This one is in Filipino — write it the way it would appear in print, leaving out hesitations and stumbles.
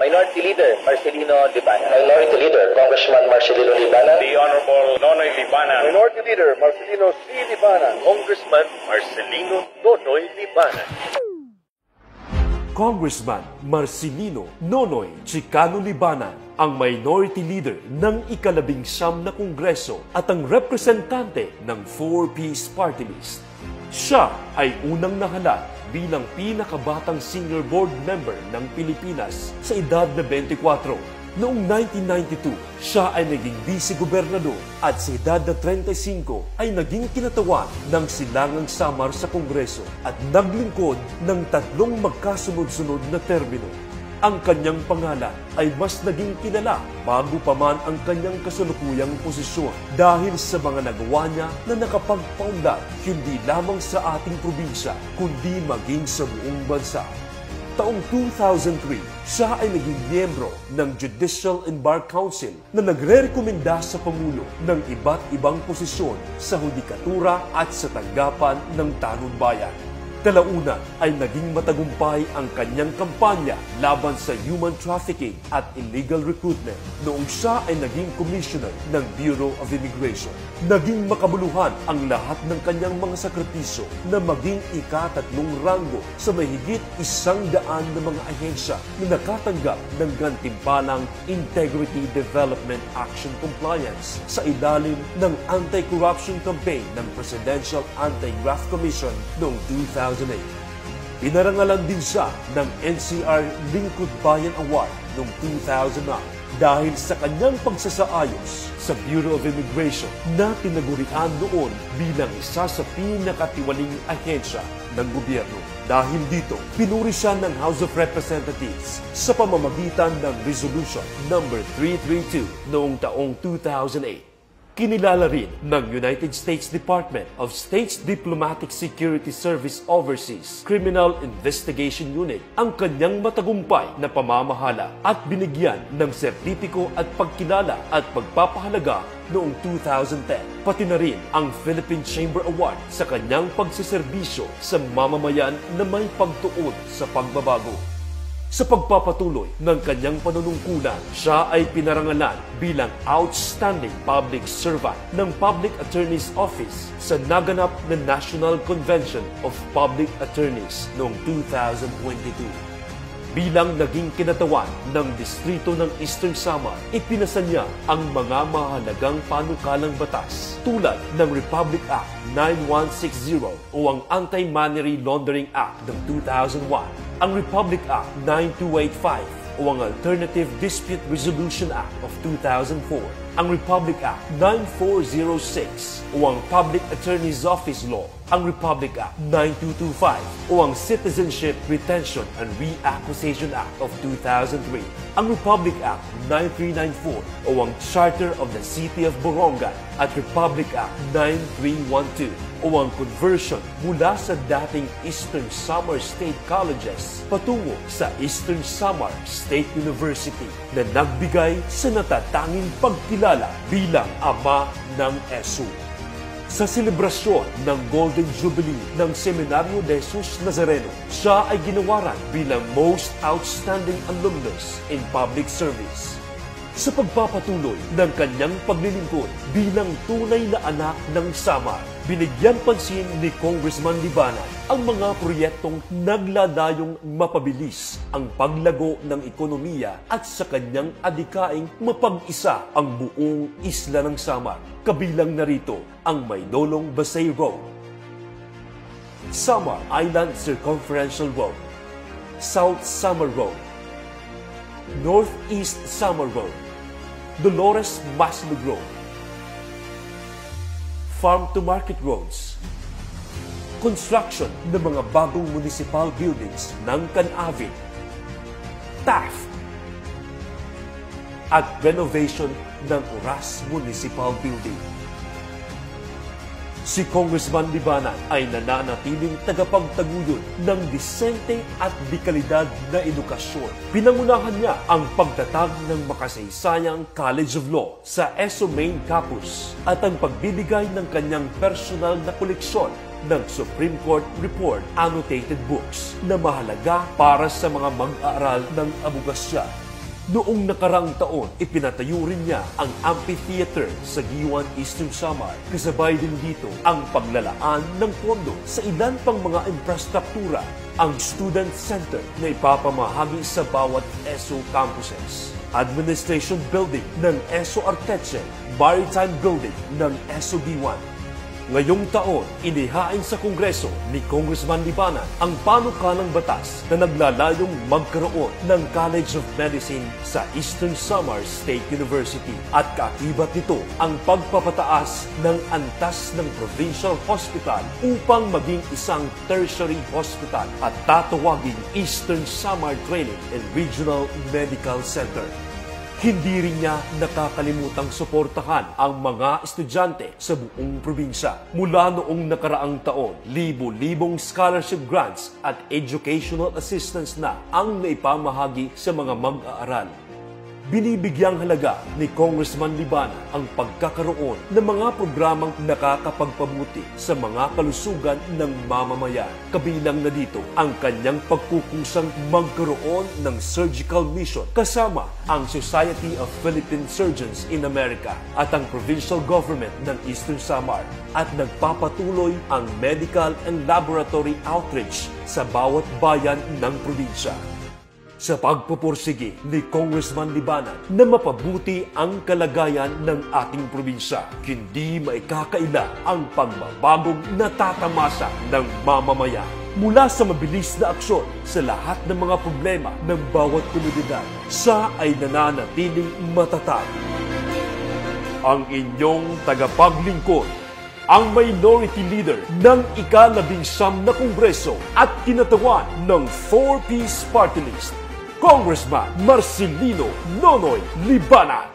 Minority Leader Marcelino Libana. Minority Leader Congressman Marcelino Libana. The Honorable Nonoy Libana. Minority Leader Marcelino C. Libana. Congressman Marcelino Nonoy Libana. Congressman Marcelino Nonoy Chicano Libana, ang Minority Leader ng ika-19 na Kongreso at ang representante ng 4-piece party list. Siya ay unang nahalal bilang pinakabatang senior board member ng Pilipinas sa edad na 24. Noong 1992, siya ay naging vice-gobernador at sa edad na 35 ay naging kinatawan ng Silangang Samar sa Kongreso at naglingkod ng 3 magkasunod-sunod na termino. Ang kanyang pangalan ay mas naging kilala bago pa man ang kanyang kasalukuyang posisyon dahil sa mga nagawa niya na nakapagpaunlad hindi lamang sa ating probinsya kundi maging sa buong bansa. Taong 2003, siya ay naging miyembro ng Judicial and Bar Council na nagre-rekomenda sa Pangulo ng iba't ibang posisyon sa hudikatura at sa tanggapan ng tanod bayan. Kalaunan ay naging matagumpay ang kanyang kampanya laban sa human trafficking at illegal recruitment noong siya ay naging commissioner ng Bureau of Immigration. Naging makabuluhan ang lahat ng kanyang mga sakripisyo na maging ika-3 ranggo sa mahigit 100 na mga ahensya na nakatanggap ng gantimpalang Integrity Development Action Compliance sa ilalim ng anti-corruption campaign ng Presidential Anti-Graft Commission noong 2008. Pinarangalan din siya ng NCR Lingkod Bayan Award noong 2009 dahil sa kanyang pagsasaayos sa Bureau of Immigration na tinagurian noon bilang isa sa pinakatiwaling ahensya ng gobyerno. Dahil dito, pinuri siya ng House of Representatives sa pamamagitan ng Resolution No. 332 noong taong 2008. Kinilala rin ng United States Department of State's Diplomatic Security Service Overseas Criminal Investigation Unit ang kanyang matagumpay na pamamahala at binigyan ng sertipiko at pagkilala at pagpapahalaga noong 2010. Pati na rin ang Philippine Chamber Award sa kanyang pagseserbisyo sa mamamayan na may pagtuon sa pagbabago. Sa pagpapatuloy ng kanyang panunungkulan, siya ay pinarangalan bilang Outstanding Public Servant ng Public Attorney's Office sa naganap na National Convention of Public Attorneys noong 2022. Bilang naging kinatawan ng distrito ng Eastern Samar, ipinasa niya ang mga mahalagang panukalang batas tulad ng Republic Act 9160 o ang Anti-Money Laundering Act ng 2001, ang Republic Act 9285 o ang Alternative Dispute Resolution Act of 2004, ang Republic Act 9406 o ang Public Attorney's Office Law, ang Republic Act 9225 o ang Citizenship Retention and Reacquisition Act of 2003, ang Republic Act 9394 o ang Charter of the City of Borongan at Republic Act 9312 o ang conversion mula sa dating Eastern Samar State Colleges patungo sa Eastern Samar State University na nagbigay sa natatanging pagkilala bilang ama ng ESU. Sa selebrasyon ng Golden Jubilee ng Seminaryo de Jesus Nazareno, siya ay ginawaran bilang Most Outstanding Alumnus in Public Service. Sa pagpapatuloy ng kanyang paglilingkod bilang tunay na anak ng Samar, binigyan pansin ni Congressman Libana ang mga proyektong nagladayong mapabilis ang paglago ng ekonomiya at sa kanyang adikaing mapag-isa ang buong isla ng Samar. Kabilang narito ang Maynolong Basay Road, Samar Island Circumferential Road, South Samar Road, Northeast Samar Road, Dolores Maslog Road, farm-to-market roads, construction ng mga bagong municipal buildings ng Canavit, Taft, at renovation ng Oras Municipal Building. Si Congressman Libana ay nananatiling tagapagtaguyod ng disente at dekalidad na edukasyon. Pinangunahan niya ang pagtatag ng makasaysayang College of Law sa ESO Main Campus at ang pagbibigay ng kanyang personal na koleksyon ng Supreme Court Report Annotated Books na mahalaga para sa mga mag-aaral ng abogasya. Noong nakaraang taon, ipinatayo rin niya ang amphitheater sa Giwan, Eastern Samar. Kasabay din dito ang paglalaan ng pondo sa ilan pang mga infrastruktura, ang Student Center na ipapamahagi sa bawat ESO campuses, Administration Building ng ESO Arteche, Maritime Building ng ESO Giwan. Ngayong taon, inihain sa Kongreso ni Congressman Libanan ang panukalang batas na naglalayong magkaroon ng College of Medicine sa Eastern Samar State University at kaakibat nito ang pagpapataas ng antas ng Provincial Hospital upang maging isang tertiary hospital at tatawaging Eastern Samar Training and Regional Medical Center. Hindi rin niya nakakalimutang suportahan ang mga estudyante sa buong probinsya. Mula noong nakaraang taon, libo-libong scholarship grants at educational assistance na ang naipamahagi sa mga mag-aaral. Binibigyang halaga ni Congressman Libanan ang pagkakaroon ng mga programang nakakapagpabuti sa mga kalusugan ng mamamayan. Kabilang na dito ang kanyang pagkukusang magkaroon ng surgical mission kasama ang Society of Philippine Surgeons in America at ang provincial government ng Eastern Samar, at nagpapatuloy ang medical and laboratory outreach sa bawat bayan ng probinsya. Sa pagpupursige ni Congressman Libanan na mapabuti ang kalagayan ng ating probinsya, hindi maikakaila ang pagbabagong natatamasa ng mamamayan. Mula sa mabilis na aksyon sa lahat ng mga problema ng bawat komunidad, siya ay nananatiling matatag. Ang inyong tagapaglingkod, ang minority leader ng ika-19 na Kongreso at kinatawan ng 4Ps Party List, Congressman Marcelino Nonoy Libanan.